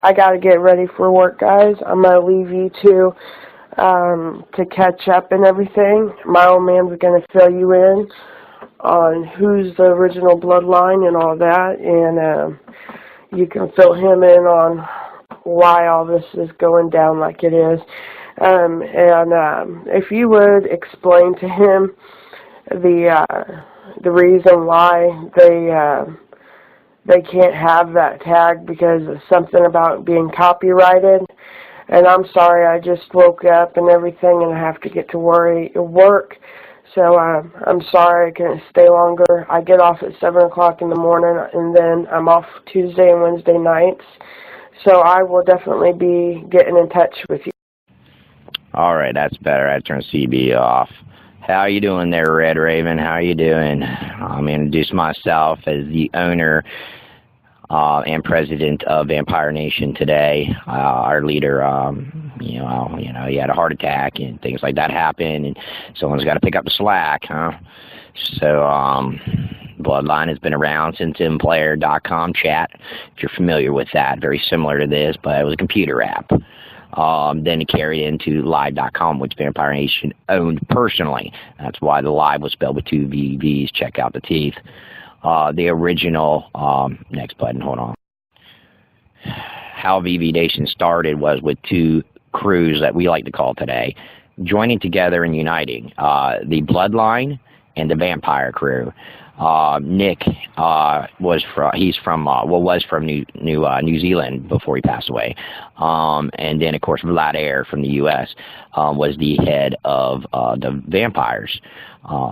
I gotta get ready for work, guys. I'm gonna leave you to catch up and everything. My old man's gonna fill you in on who's the original bloodline and all that, and you can fill him in on why all this is going down like it is. If you would explain to him the reason why they can't have that tag because of something about being copyrighted. And I'm sorry, I just woke up and everything, and I have to get to work. So I'm sorry I couldn't stay longer. I get off at 7 o'clock in the morning, and then I'm off Tuesday and Wednesday nights. So I will definitely be getting in touch with you. All right, that's better. I turned CB off. How you doing there, Red Raven? How you doing? I'm going to introduce myself as the owner and president of Vampire Nation today. Our leader, he had a heart attack and things like that happen, and someone's got to pick up the slack, huh? So, Bloodline has been around since mplayer.com chat, if you're familiar with that. Very similar to this, but it was a computer app. Then it carried into live.com, which Vampire Nation owned personally. That's why the live was spelled with 2 VVs. Check out the teeth. The original, next button, hold on. How VV Nation started was with 2 crews that we like to call today, joining together and uniting. The Bloodline and the Vampire crew. Nick was from New Zealand before he passed away, and then of course Vlad from the U.S. Was the head of the Vampires.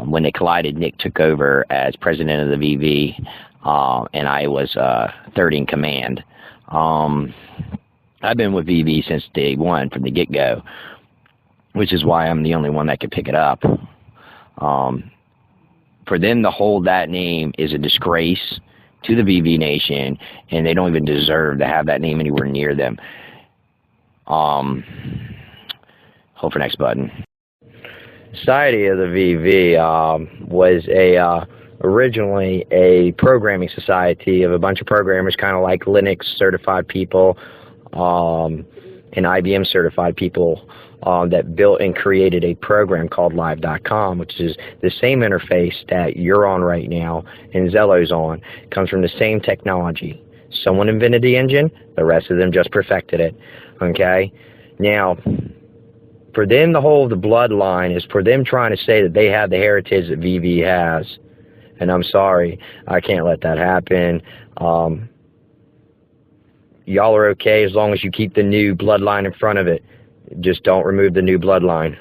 When they collided, Nick took over as president of the VV, and I was third in command. I've been with VV since day one, from the get-go, which is why I'm the only one that could pick it up. For them to hold that name is a disgrace to the VV Nation, and they don't even deserve to have that name anywhere near them. Hold for next button. Society of the VV was originally a programming society of a bunch of programmers, kind of like Linux certified people and IBM certified people that built and created a program called live.com, which is the same interface that you're on right now and Zello's on. It comes from the same technology. Someone invented the engine, the rest of them just perfected it. Okay? Now, for them to hold the bloodline is for them trying to say that they have the heritage that VV has. And I'm sorry, I can't let that happen. Y'all are okay as long as you keep the new bloodline in front of it. Just don't remove the new bloodline.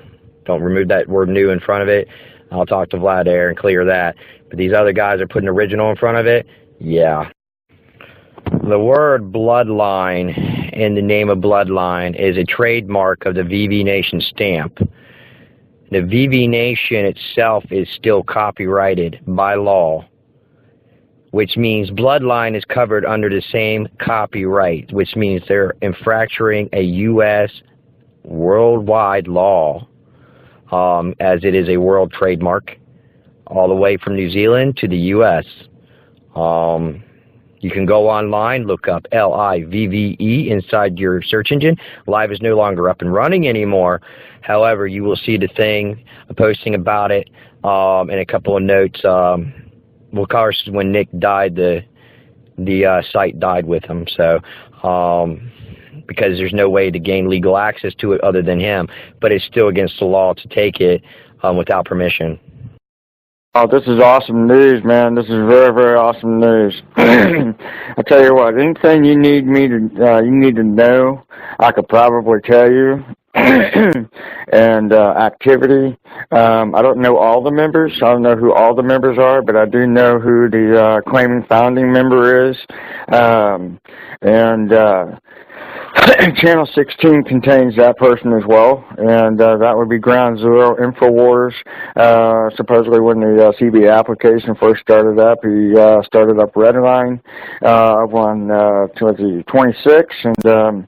Don't remove that word new in front of it. I'll talk to Vlad there and clear that. But these other guys are putting original in front of it. Yeah. The word bloodline in the name of bloodline is a trademark of the VV Nation stamp. The VV Nation itself is still copyrighted by law, which means bloodline is covered under the same copyright, which means they're infracting a U.S. worldwide law, as it is a world trademark, all the way from New Zealand to the U.S. You can go online, look up LIVVE inside your search engine. Live is no longer up and running anymore. However, you will see the thing posting about it, and a couple of notes. Well, of course, when Nick died, the site died with him. So, because there's no way to gain legal access to it other than him, but it's still against the law to take it without permission. Oh, this is awesome news, man. This is very, very awesome news. I tell you what, anything you need to know, I could probably tell you. And activity. I don't know all the members. I don't know who all the members are, but I do know who the claiming founding member is. Channel 16 contains that person as well, and that would be Ground Zero InfoWars. Supposedly when the CB application first started up, he started up Redline on 26, and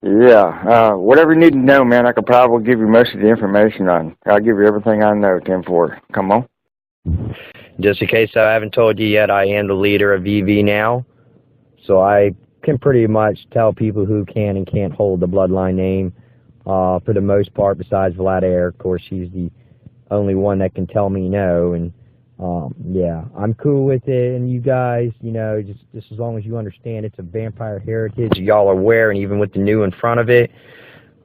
yeah, whatever you need to know, man, I could probably give you most of the information on. I'll give you everything I know, 10-4. Come on. Just in case I haven't told you yet, I am the leader of VV now. So I can pretty much tell people who can and can't hold the bloodline name for the most part, besides Vladair. Of course, she's the only one that can tell me no. And yeah, I'm cool with it. And you guys, you know, just as long as you understand it's a vampire heritage, y'all are aware, and even with the new in front of it.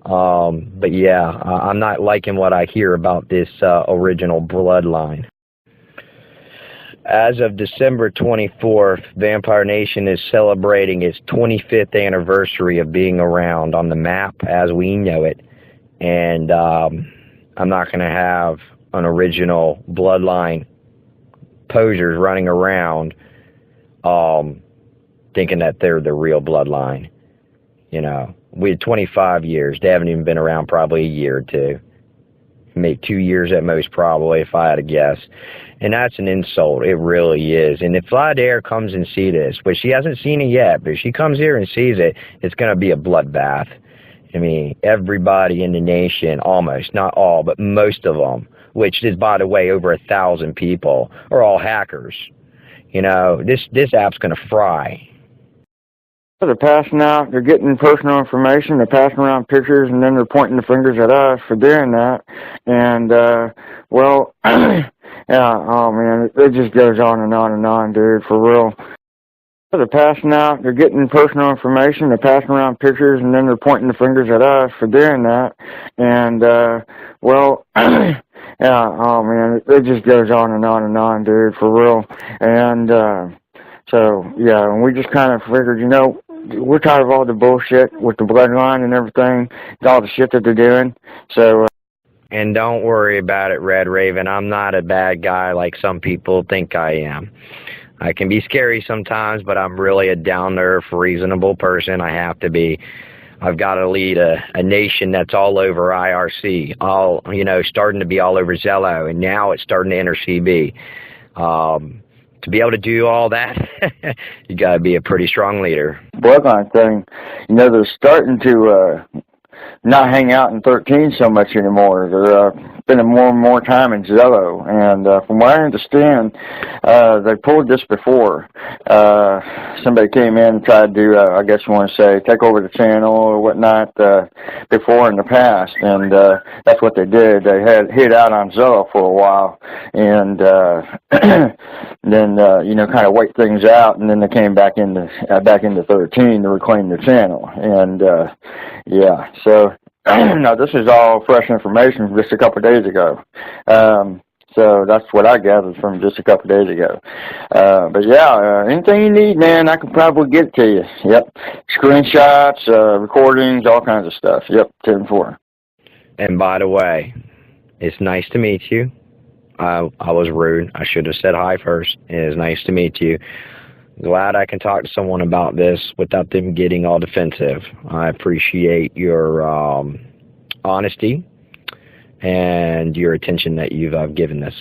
But yeah, I'm not liking what I hear about this original bloodline. As of December 24th, Vampire Nation is celebrating its 25th anniversary of being around on the map as we know it. And I'm not going to have an original bloodline posers running around thinking that they're the real bloodline. You know, we had 25 years. They haven't even been around probably a year or two. Maybe 2 years at most, probably, if I had to guess. And that's an insult. It really is. And if Vladair comes and sees this, but she hasn't seen it yet, but if she comes here and sees it, it's going to be a bloodbath. I mean, everybody in the nation, almost, not all, but most of them, which is, by the way, over 1,000 people, are all hackers. You know, this app's going to fry. They're passing out, they're getting personal information, they're passing around pictures, and then they're pointing the fingers at us for doing that. And, well, yeah, oh man, it just goes on and on and on, dude, for real. They're passing out, they're getting personal information, they're passing around pictures, and then they're pointing the fingers at us for doing that. And, well, yeah, oh man, it just goes on and on and on, dude, for real. And, so, yeah, and we just kind of figured, you know, we're tired of all the bullshit with the bloodline and everything, all the shit that they're doing. So, and don't worry about it, Red Raven. I'm not a bad guy like some people think I am. I can be scary sometimes, but I'm really a down-to-earth, reasonable person. I have to be. I've got to lead a nation that's all over IRC, all, you know, starting to be all over Zello, and now it's starting to enter CB. To be able to do all that, you got to be a pretty strong leader. Bloodline thing, you know, they're starting to not hang out in 13 so much anymore. They're spending more and more time in Zello. And from what I understand, they pulled this before. Somebody came in and tried to, I guess you want to say, take over the channel or whatnot before in the past. And that's what they did. They had hid out on Zello for a while. And then, you know, kind of wait things out. And then they came back into 13 to reclaim the channel. And, yeah, so no, this is all fresh information from just a couple of days ago. So that's what I gathered from just a couple of days ago. But yeah, anything you need, man, I can probably get it to you. Yep, screenshots, recordings, all kinds of stuff. Yep, 10-4. And by the way, it's nice to meet you. I was rude. I should have said hi first. It is nice to meet you. Glad I can talk to someone about this without them getting all defensive. I appreciate your honesty and your attention that you've given this.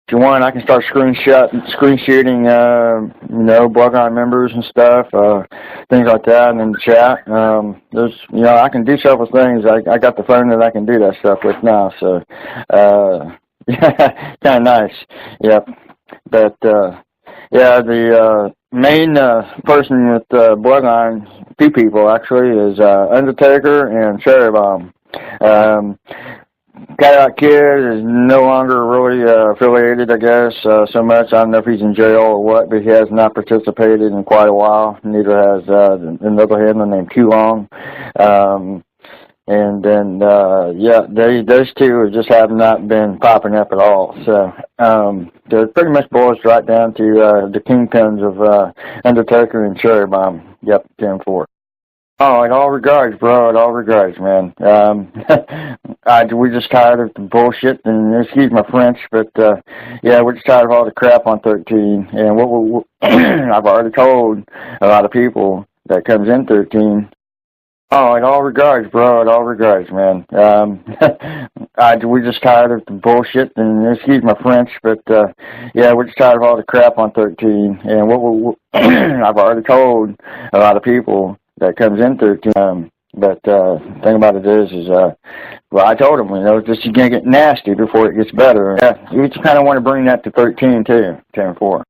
If you want, I can start screen shooting, you know, bloodline members and stuff, things like that, and in the chat. There's, you know, I can do several things. I got the phone that I can do that stuff with now, so, yeah, kind of nice. Yep. But, yeah, the main person with bloodline, two people actually, is Undertaker and Cherry Bomb. Cadillac Kid is no longer really affiliated, I guess, so much. I don't know if he's in jail or what, but he has not participated in quite a while. Neither has another handler named Q Long. And then, yeah, those two just have not been popping up at all. So, it pretty much boils right down to the kingpins of Undertaker and Cherry Bomb. Yep, 10-4. Oh, in all regards, bro, in all regards, man. We're just tired of the bullshit, and excuse my French, but, yeah, we're just tired of all the crap on 13. And what I've already told a lot of people that comes in 13. Oh, in all regards, bro, in all regards, man. We're just tired of the bullshit, and excuse my French, but, yeah, we're just tired of all the crap on 13. And what I've already told a lot of people that comes in 13. But the thing about it is well, I told them, you know, this is going to get nasty before it gets better. Yeah, we just kind of want to bring that to 13, too, 10-4.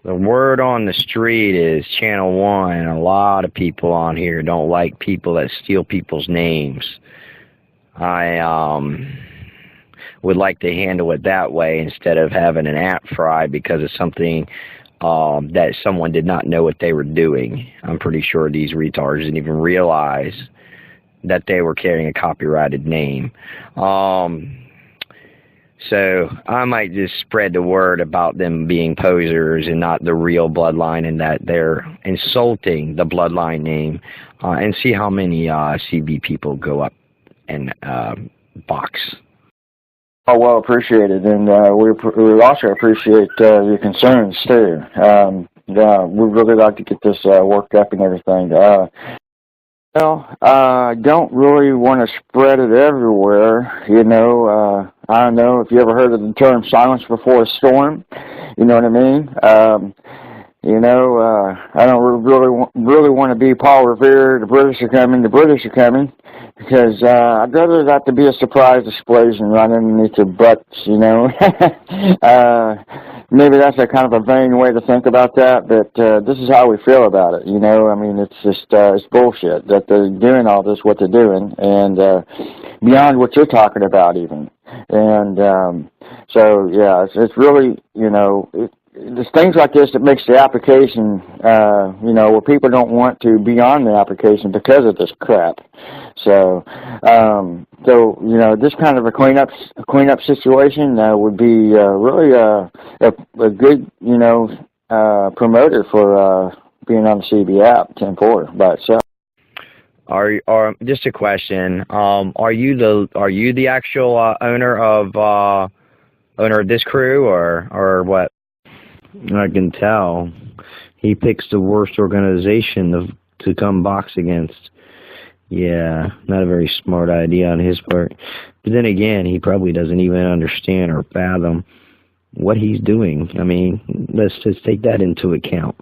The word on the street is Channel 1, and a lot of people on here don't like people that steal people's names. I would like to handle it that way instead of having an app fry because of something that someone did not know what they were doing. I'm pretty sure these retards didn't even realize that they were carrying a copyrighted name. So I might just spread the word about them being posers and not the real bloodline, and that they're insulting the bloodline name, and see how many CB people go up and box. Oh, well appreciated, and we also appreciate your concerns too. We really like to get this worked up and everything. Well, I don't really want to spread it everywhere, you know. I don't know if you ever heard of the term silence before a storm, you know what I mean? You know, I don't really want to be Paul Revere, the British are coming, because I'd rather that to be a surprise explosion right underneath your butts, you know. Maybe that's a kind of a vain way to think about that, but this is how we feel about it, you know. I mean, it's just it's bullshit that they're doing all this, what they're doing, and beyond what you're talking about even. And so, yeah, it's really, you know, there's things like this that makes the application, you know, where people don't want to be on the application because of this crap. So, you know, this kind of a cleanup situation would be really a good, you know, promoter for being on the CB app 10.4 by itself. Are just a question? Are you the actual owner of this crew, or what? I can tell. He picks the worst organization to come box against. Yeah, not a very smart idea on his part. But then again, he probably doesn't even understand or fathom what he's doing. I mean, let's just take that into account.